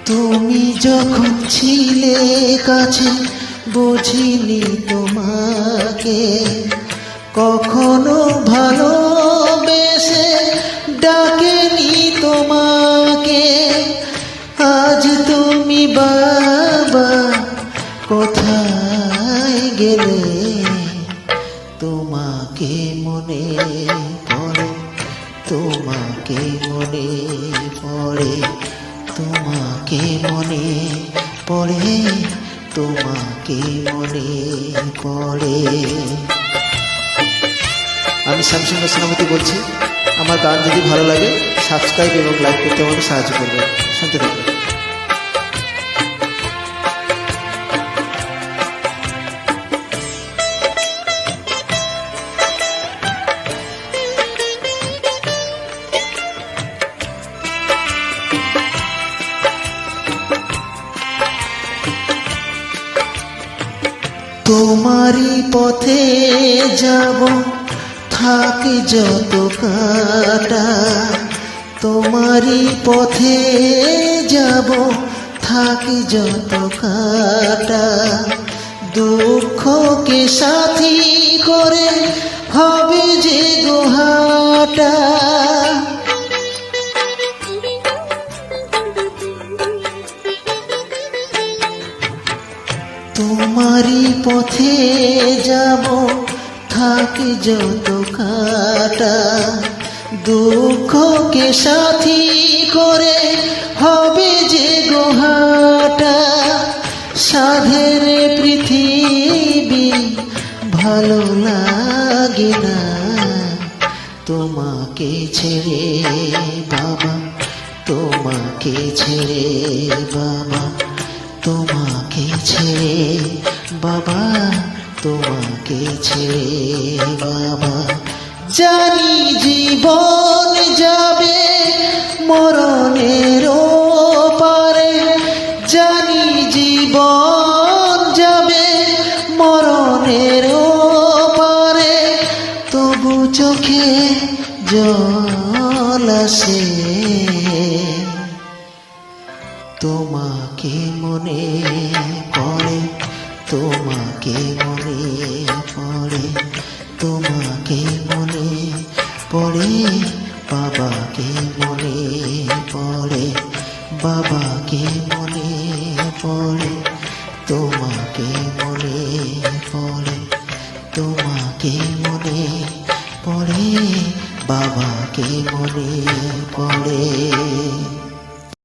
তুমি যখন ছিলে কাছে বুঝিনি তোমাকে, কখনো ভালোবেসে ডাকেনি তোমাকে। আজ তুমি বাবা কোথায় গেলে, তোমাকে মনে পড়ে, তোমাকে মনে পড়ে, তোমাকে মনে পড়ে, তোমাকে মনে পড়ে। আমি শামসুন্নাহার সেনাপতি বলছি। আমার গান যদি ভালো লাগে সাবস্ক্রাইব এবং লাইক করতে আমাকে সাহায্য করবে। শুনতে থাকবে। তোমারই পথে যাব থাকে যত কাটা, তোমারই পথে যাব থাকে যত কাটা। দুঃখকে সাথী করে হবে যে গোহাটা। তোমারই পথে যাব থাকে যত কাটা, দুঃখকে সাথী করে হবে যে গোহাটা। সাধের পৃথিবী ভালো লাগে না তোমাকে ছেড়ে বাবা, তোমাকে ছেড়ে বাবা, তোমাকে ছেড়ে বাবা, তোমাকে ছেড়ে বাবা। জানি জীবন যাবে মরণের পারে, জানি জীবন যাবে মরণের পারে, তবু চোখে জল আসে তোমাকে মনে পড়ে, তোমাকে মনে পড়ে, তোমাকে মনে পড়ে, বাবাকে মনে পড়ে, বাবাকে মনে পড়ে, তোমাকে মনে পড়ে, তোমাকে মনে পড়ে, বাবাকে মনে পড়ে।